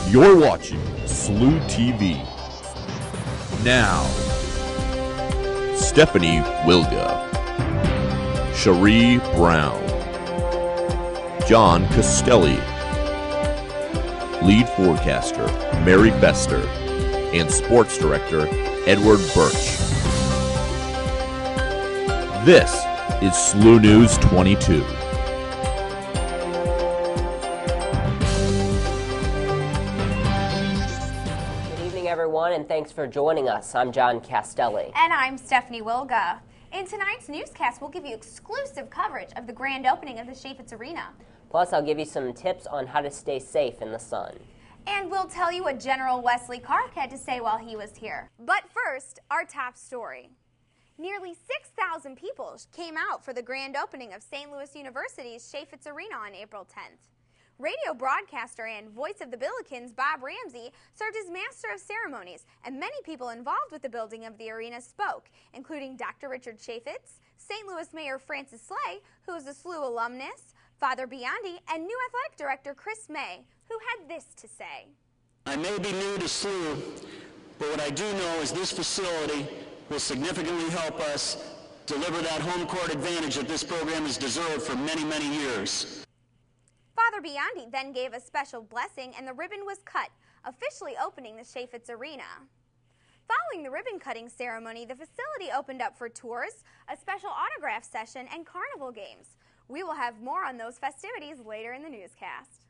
You're watching SLU-TV. Now, Stephanie Wilga, Cherie Brown, John Castelli, lead forecaster Mary Bester, and sports director Edward Burch. This is SLU News 22. Everyone, and thanks for joining us. I'm John Castelli. And I'm Stephanie Wilga. In tonight's newscast, we'll give you exclusive coverage of the grand opening of the Chaifetz Arena. Plus, I'll give you some tips on how to stay safe in the sun. And we'll tell you what General Wesley Clark had to say while he was here. But first, our top story. Nearly 6,000 people came out for the grand opening of St. Louis University's Chaifetz Arena on April 10th. Radio broadcaster and voice of the Billikens, Bob Ramsey, served as master of ceremonies, and many people involved with the building of the arena spoke, including Dr. Richard Chaifetz, St. Louis Mayor Francis Slay, who is a SLU alumnus, Father Biondi, and new athletic director Chris May, who had this to say. I may be new to SLU, but what I do know is this facility will significantly help us deliver that home court advantage that this program has deserved for many, many years. Father Biondi then gave a special blessing and the ribbon was cut, officially opening the Chaifetz Arena. Following the ribbon-cutting ceremony, the facility opened up for tours, a special autograph session, and carnival games. We will have more on those festivities later in the newscast.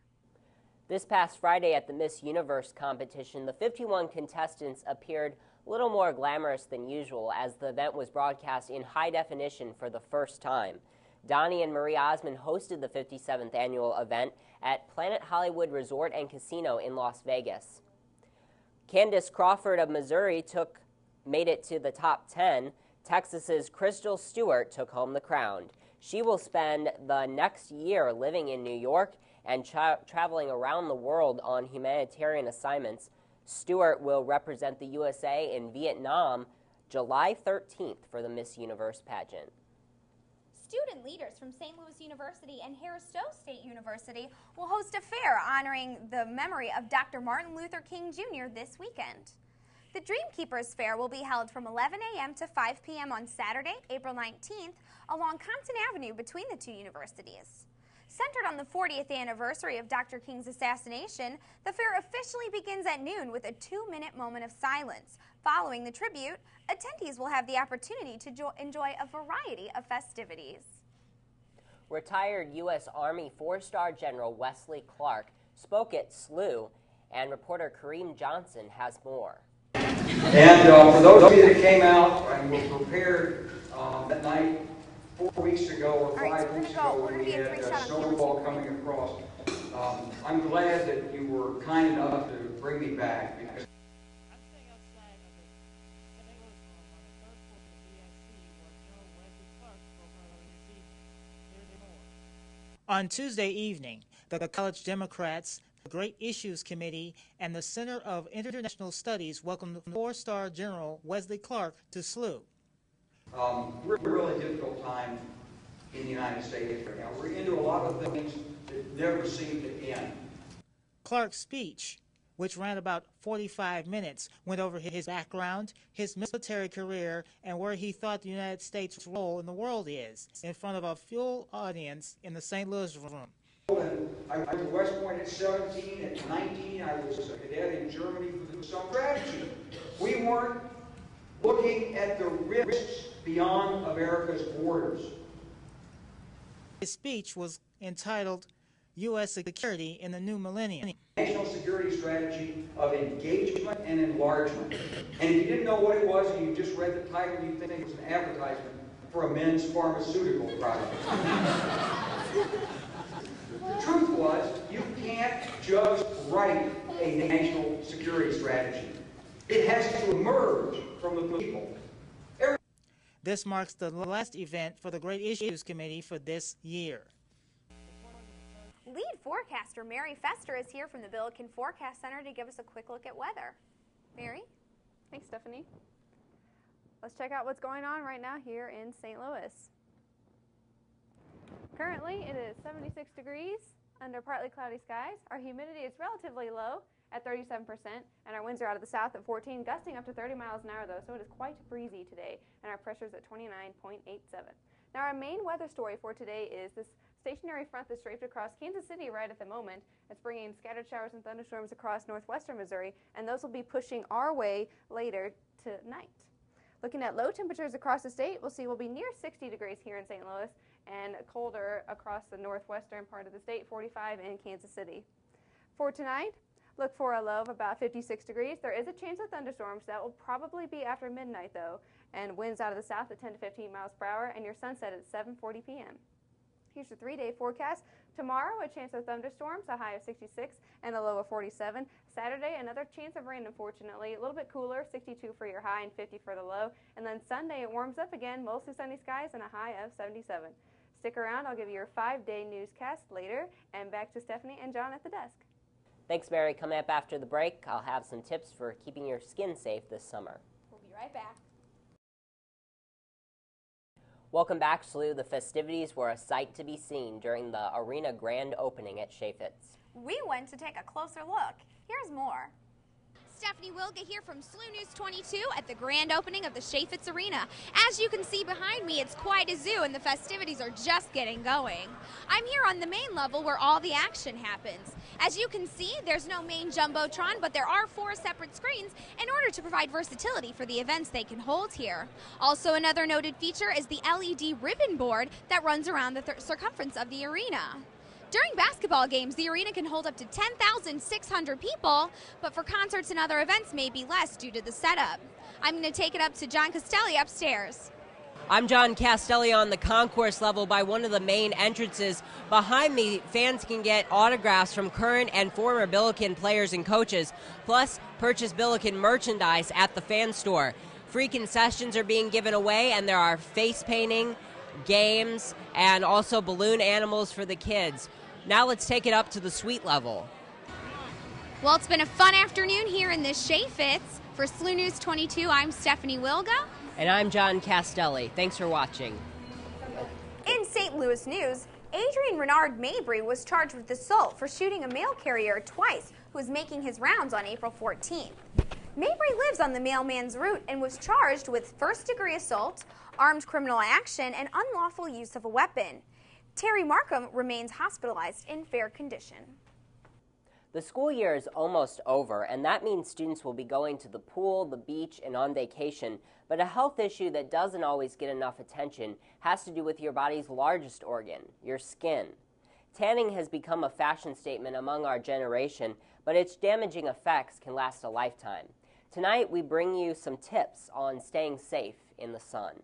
This past Friday at the Miss Universe competition, the 51 contestants appeared a little more glamorous than usual as the event was broadcast in high definition for the first time. Donnie and Marie Osmond hosted the 57th annual event at Planet Hollywood Resort and Casino in Las Vegas. Candice Crawford of Missouri made it to the top 10. Texas's Crystal Stewart took home the crown. She will spend the next year living in New York and traveling around the world on humanitarian assignments. Stewart will represent the USA in Vietnam July 13th for the Miss Universe pageant. Student leaders from St. Louis University and Harris-Stowe State University will host a fair honoring the memory of Dr. Martin Luther King Jr. this weekend. The Dreamkeepers Fair will be held from 11 a.m. to 5 p.m. on Saturday, April 19th, along Compton Avenue between the two universities. Centered on the 40th anniversary of Dr. King's assassination, the fair officially begins at noon with a 2-minute moment of silence. Following the tribute, attendees will have the opportunity to enjoy a variety of festivities. Retired U.S. Army 4-star General Wesley Clark spoke at SLU, and reporter Kareem Johnson has more. And for those of you that came out and were prepared that night 4 weeks ago or 5 weeks ago when we had snowfall coming across, I'm glad that you were kind enough to bring me back. Because I'm staying outside of the St. Louis room on the third floor of the BSC where General Wesley Clark spoke earlier this evening. Here's more. On Tuesday evening, the College Democrats, the Great Issues Committee, and the Center of International Studies welcomed 4-star General Wesley Clark to SLU. We're in a really difficult time in the United States right now. We're into a lot of things that never seem to end. Clark's speech, which ran about 45 minutes, went over his background, his military career, and where he thought the United States' role in the world is, in front of a full audience in the St. Louis room. I went to West Point at 17, at 19 I was a cadet in Germany for some strategy. We weren't looking at the risks beyond America's borders. His speech was entitled U.S. Security in the New Millennium. National security strategy of engagement and enlargement. And if you didn't know what it was and you just read the title, you'd think it was an advertisement for a men's pharmaceutical product. The truth was, you can't just write a national security strategy. It has to emerge from the people. This marks the last event for the Great Issues Committee for this year. Lead forecaster Mary Fester is here from the Billiken Forecast Center to give us a quick look at weather. Mary? Thanks, Stephanie. Let's check out what's going on right now here in St. Louis. Currently, it is 76 degrees, Under partly cloudy skies, our humidity is relatively low at 37%, and our winds are out of the south at 14, gusting up to 30 miles an hour, though, so it is quite breezy today, and our pressure is at 29.87. Now, our main weather story for today is this stationary front that's draped across Kansas City right at the moment. It's bringing scattered showers and thunderstorms across northwestern Missouri, and those will be pushing our way later tonight. Looking at low temperatures across the state, we'll be near 60 degrees here in St. Louis, and colder across the northwestern part of the state, 45 in Kansas City. For tonight, look for a low of about 56 degrees. There is a chance of thunderstorms. That will probably be after midnight, though, and winds out of the south at 10 to 15 miles per hour, and your sunset at 7:40 p.m. Here's your 3-day forecast. Tomorrow, a chance of thunderstorms, a high of 66 and a low of 47. Saturday, another chance of rain, unfortunately. A little bit cooler, 62 for your high and 50 for the low. And then Sunday, it warms up again, mostly sunny skies and a high of 77. Stick around. I'll give you your 5-day newscast later. And back to Stephanie and John at the desk. Thanks, Mary. Coming up after the break, I'll have some tips for keeping your skin safe this summer. We'll be right back. Welcome back, SLU. The festivities were a sight to be seen during the arena grand opening at Chaifetz. We went to take a closer look. Here's more. Stephanie Wilga here from SLU News 22 at the grand opening of the Chaifetz Arena. As you can see behind me, it's quite a zoo and the festivities are just getting going. I'm here on the main level where all the action happens. As you can see, there's no main jumbotron, but there are 4 separate screens in order to provide versatility for the events they can hold here. Also, another noted feature is the LED ribbon board that runs around the circumference of the arena. During basketball games, the arena can hold up to 10,600 people, but for concerts and other events, maybe less due to the setup. I'm going to take it up to John Castelli upstairs. I'm John Castelli on the concourse level by one of the main entrances. Behind me, fans can get autographs from current and former Billiken players and coaches, plus purchase Billiken merchandise at the fan store. Free concessions are being given away, and there are face painting, games, and also balloon animals for the kids. Now let's take it up to the suite level. Well, it's been a fun afternoon here in the Chaifetz. For SLU News 22, I'm Stephanie Wilga. And I'm John Castelli. Thanks for watching. In St. Louis news, Adrian Renard Mabry was charged with assault for shooting a mail carrier twice who was making his rounds on April 14th. Mabry lives on the mailman's route and was charged with first-degree assault, armed criminal action, and unlawful use of a weapon. Terry Markham remains hospitalized in fair condition. The school year is almost over, and that means students will be going to the pool, the beach, and on vacation. But a health issue that doesn't always get enough attention has to do with your body's largest organ, your skin. Tanning has become a fashion statement among our generation, but its damaging effects can last a lifetime. Tonight, we bring you some tips on staying safe in the sun.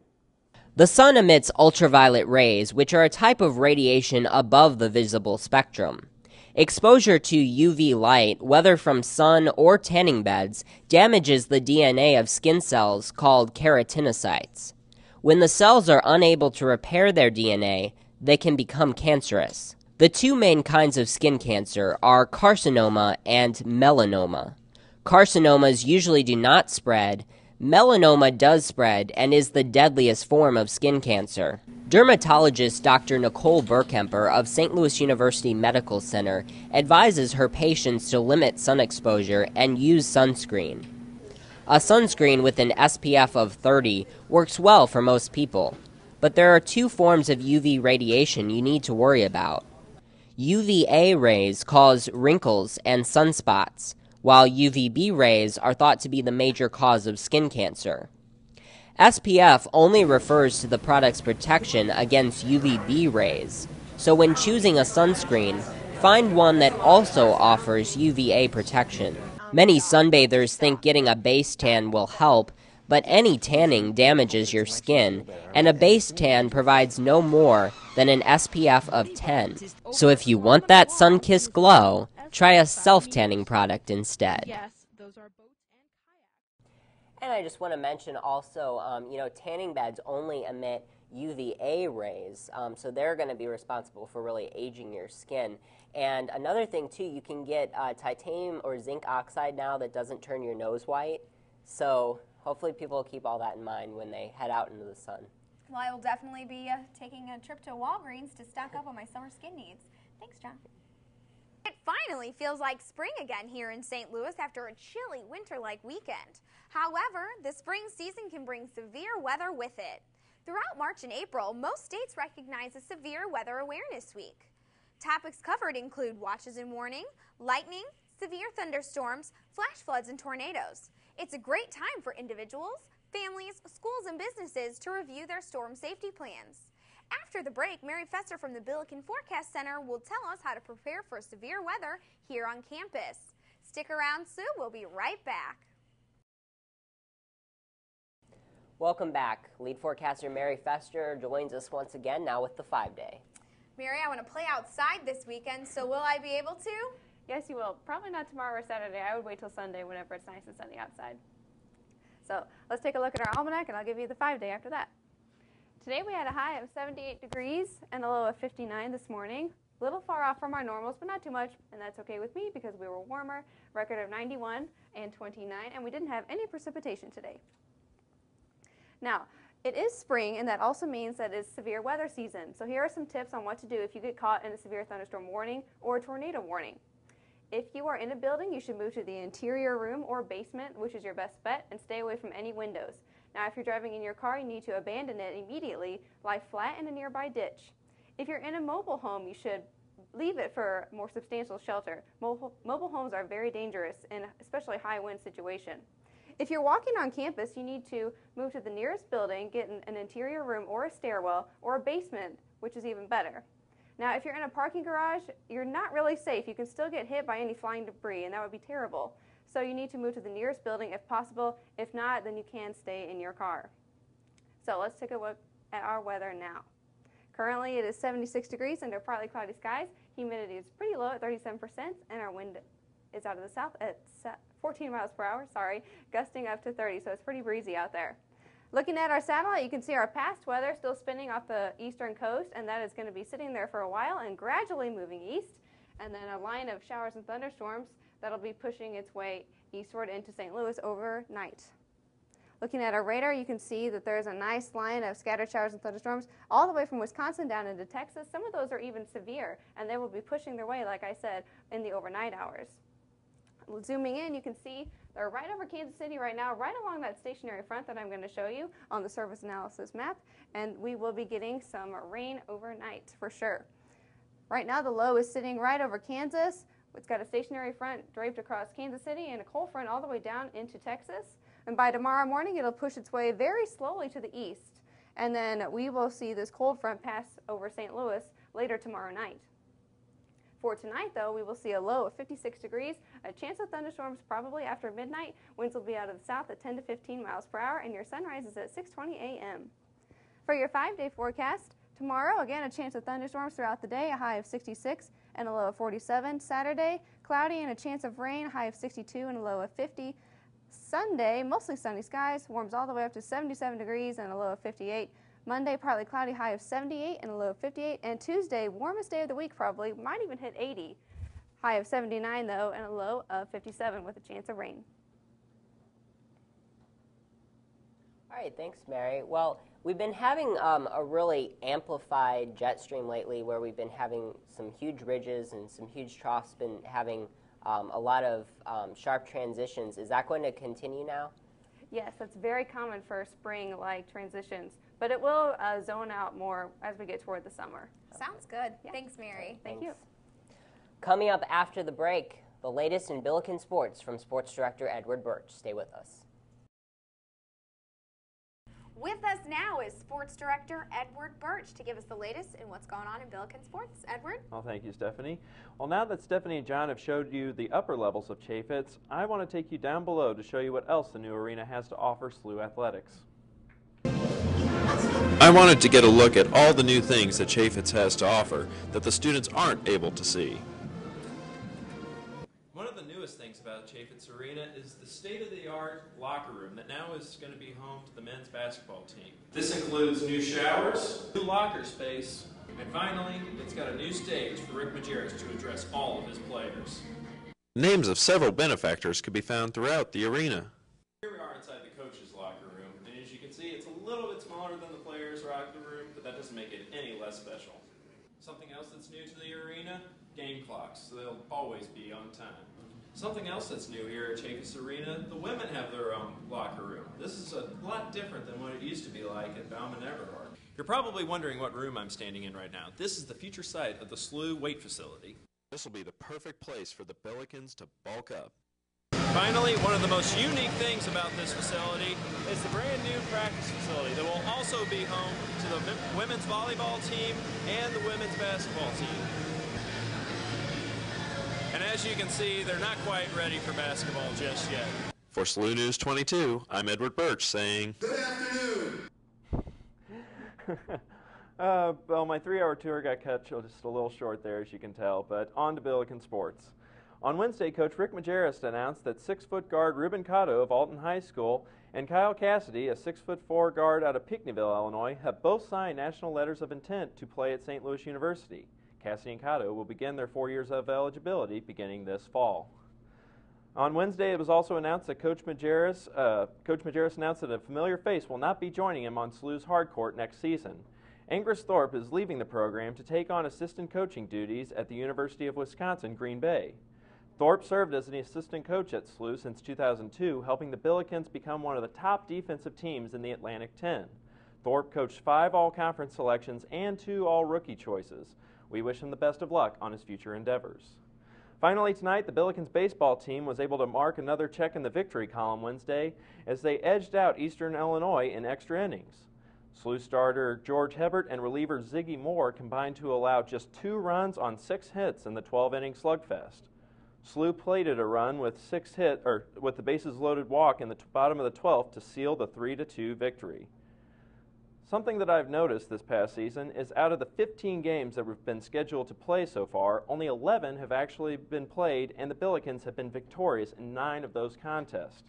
The sun emits ultraviolet rays, which are a type of radiation above the visible spectrum. Exposure to UV light, whether from sun or tanning beds, damages the DNA of skin cells called keratinocytes. When the cells are unable to repair their DNA, they can become cancerous. The 2 main kinds of skin cancer are carcinoma and melanoma. Carcinomas usually do not spread. Melanoma does spread and is the deadliest form of skin cancer. Dermatologist Dr. Nicole Burkemper of St. Louis University Medical Center advises her patients to limit sun exposure and use sunscreen. A sunscreen with an SPF of 30 works well for most people, but there are 2 forms of UV radiation you need to worry about. UVA rays cause wrinkles and sunspots, while UVB rays are thought to be the major cause of skin cancer. SPF only refers to the product's protection against UVB rays, so when choosing a sunscreen, find one that also offers UVA protection. Many sunbathers think getting a base tan will help, but any tanning damages your skin, and a base tan provides no more than an SPF of 10. So if you want that sun-kissed glow, try a self-tanning product instead. Yes, those are boats and kayaks. And I just want to mention also, tanning beds only emit UVA rays, so they're going to be responsible for really aging your skin. And another thing, too, you can get titanium or zinc oxide now that doesn't turn your nose white. So hopefully people will keep all that in mind when they head out into the sun. Well, I will definitely be taking a trip to Walgreens to stock up on my summer skin needs. Thanks, John. It finally feels like spring again here in St. Louis after a chilly winter-like weekend. However, the spring season can bring severe weather with it. Throughout March and April, most states recognize a Severe Weather Awareness Week. Topics covered include watches and warning, lightning, severe thunderstorms, flash floods, and tornadoes. It's a great time for individuals, families, schools, and businesses to review their storm safety plans. After the break, Mary Fester from the Billiken Forecast Center will tell us how to prepare for severe weather here on campus. Stick around, Sue. We'll be right back. Welcome back. Lead forecaster Mary Fester joins us once again, now with the 5-day. Mary, I want to play outside this weekend, so will I be able to? Yes, you will. Probably not tomorrow or Saturday. I would wait till Sunday whenever it's nice and sunny outside. So let's take a look at our almanac, and I'll give you the 5-day after that. Today we had a high of 78 degrees and a low of 59 this morning. A little far off from our normals, but not too much, and that's okay with me because we were warmer. Record of 91 and 29, and we didn't have any precipitation today. Now, it is spring, and that also means that it's severe weather season. So here are some tips on what to do if you get caught in a severe thunderstorm warning or a tornado warning. If you are in a building, you should move to the interior room or basement, which is your best bet, and stay away from any windows. Now, if you're driving in your car, you need to abandon it immediately, lie flat in a nearby ditch. If you're in a mobile home, you should leave it for more substantial shelter. Mobile homes are very dangerous in especially high wind situation. If you're walking on campus, you need to move to the nearest building, get an interior room or a stairwell or a basement, which is even better. Now, if you're in a parking garage, you're not really safe. You can still get hit by any flying debris, and that would be terrible. So you need to move to the nearest building if possible. If not, then you can stay in your car. So let's take a look at our weather now. Currently, it is 76 degrees under partly cloudy skies. Humidity is pretty low at 37%, and our wind is out of the south at 14 miles per hour, gusting up to 30, so it's pretty breezy out there. Looking at our satellite, you can see our past weather still spinning off the eastern coast, and that is going to be sitting there for a while and gradually moving east, and then a line of showers and thunderstorms that'll be pushing its way eastward into St. Louis overnight. Looking at our radar, you can see that there's a nice line of scattered showers and thunderstorms all the way from Wisconsin down into Texas. Some of those are even severe, and they will be pushing their way, like I said, in the overnight hours. Zooming in, you can see they're right over Kansas City right now, right along that stationary front that I'm going to show you on the surface analysis map, and we will be getting some rain overnight for sure. Right now, the low is sitting right over Kansas. It's got a stationary front draped across Kansas City and a cold front all the way down into Texas. And by tomorrow morning, it'll push its way very slowly to the east. And then we will see this cold front pass over St. Louis later tomorrow night. For tonight, though, we will see a low of 56 degrees, a chance of thunderstorms probably after midnight. Winds will be out of the south at 10 to 15 miles per hour, and your sunrise is at 6:20 a.m. For your 5-day forecast, tomorrow, again, a chance of thunderstorms throughout the day, a high of 66 and a low of 47. Saturday, cloudy and a chance of rain, high of 62 and a low of 50. Sunday, mostly sunny skies, warms all the way up to 77 degrees and a low of 58. Monday, partly cloudy, high of 78 and a low of 58. And Tuesday, warmest day of the week probably, might even hit 80. High of 79, though, and a low of 57 with a chance of rain. All right, thanks, Mary. Well, we've been having a really amplified jet stream lately where we've been having some huge ridges and some huge troughs, been having a lot of sharp transitions. Is that going to continue now? Yes, that's very common for spring-like transitions, but it will zone out more as we get toward the summer. Sounds good. Yeah. Thanks, Mary. Thank you. Coming up after the break, the latest in Billiken sports from Sports Director Edward Burch. Stay with us. With us now is Sports Director Edward Burch to give us the latest in what's going on in Billiken sports. Edward? Well, thank you, Stephanie. Well, now that Stephanie and John have showed you the upper levels of Chaifetz, I want to take you down below to show you what else the new arena has to offer SLU athletics. I wanted to get a look at all the new things that Chaifetz has to offer that the students aren't able to see. One of the newest things about Chaifetz Arena is the state-of-the-art locker room that now is going to be home to the men's basketball team. This includes new showers, new locker space, and finally, it's got a new stage for Rick Majerus to address all of his players. Names of several benefactors could be found throughout the arena. Here we are inside the coach's locker room, and as you can see, it's a little bit smaller than the players' locker room, but that doesn't make it any less special. Something else that's new to the arena game clocks, so they'll always be on time. Something else that's new here at Chaifetz Arena, the women have their own locker room. This is a lot different than what it used to be like at Bauman Everhart. You're probably wondering what room I'm standing in right now. This is the future site of the SLU weight facility. This will be the perfect place for the Billikens to bulk up. Finally, one of the most unique things about this facility is the brand new practice facility that will also be home to the women's volleyball team and the women's basketball team. And as you can see, they're not quite ready for basketball just yet. For SLU News 22, I'm Edward Burch saying, Good afternoon! Well, my 3-hour tour got cut just a little short there, as you can tell, but on to Billiken sports. On Wednesday, Coach Rick Majerus announced that 6-foot guard Ruben Cotto of Alton High School and Kyle Cassidy, a 6'4" guard out of Pinckneyville, Illinois, have both signed national letters of intent to play at St. Louis University. Cassidy and Cotto will begin their 4 years of eligibility beginning this fall. On Wednesday, it was also announced that Coach Majerus announced that a familiar face will not be joining him on SLU's hardcourt next season. Angres Thorpe is leaving the program to take on assistant coaching duties at the University of Wisconsin, Green Bay. Thorpe served as an assistant coach at SLU since 2002, helping the Billikens become one of the top defensive teams in the Atlantic 10. Thorpe coached 5 all-conference selections and 2 all-rookie choices. We wish him the best of luck on his future endeavors. Finally tonight, the Billikens baseball team was able to mark another check in the victory column Wednesday as they edged out Eastern Illinois in extra innings. SLU starter George Hebert and reliever Ziggy Moore combined to allow just 2 runs on 6 hits in the 12-inning slugfest. SLU plated a run with with the bases loaded walk in the bottom of the 12th to seal the 3-2 victory. Something that I've noticed this past season is out of the 15 games that have been scheduled to play so far, only 11 have actually been played, and the Billikens have been victorious in 9 of those contests.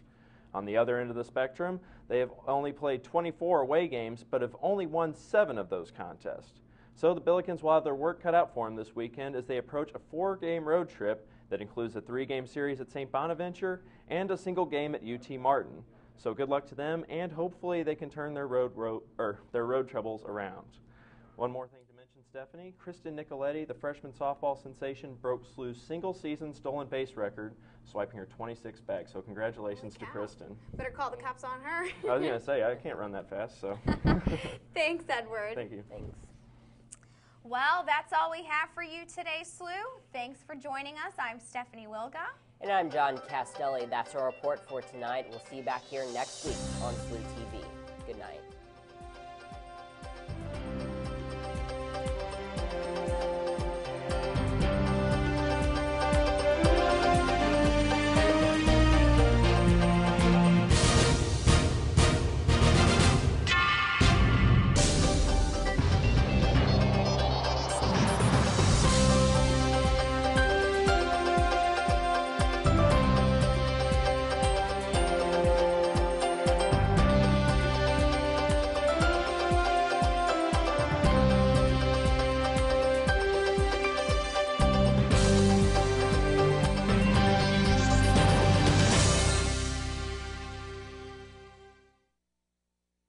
On the other end of the spectrum, they have only played 24 away games, but have only won 7 of those contests. So the Billikens will have their work cut out for them this weekend as they approach a 4-game road trip that includes a 3-game series at St. Bonaventure and a single game at UT Martin. So good luck to them, and hopefully they can turn their road troubles around. One more thing to mention, Stephanie. Kristen Nicoletti, the freshman softball sensation, broke SLU's single-season stolen base record, swiping her 26th bag. So congratulations to Kristen. Better call the cops on her. I was going to say, I can't run that fast, so. Thanks, Edward. Thank you. Thanks. Well, that's all we have for you today, SLU. Thanks for joining us. I'm Stephanie Wilga. And I'm John Castelli. That's our report for tonight. We'll see you back here next week on SLU-TV. Good night.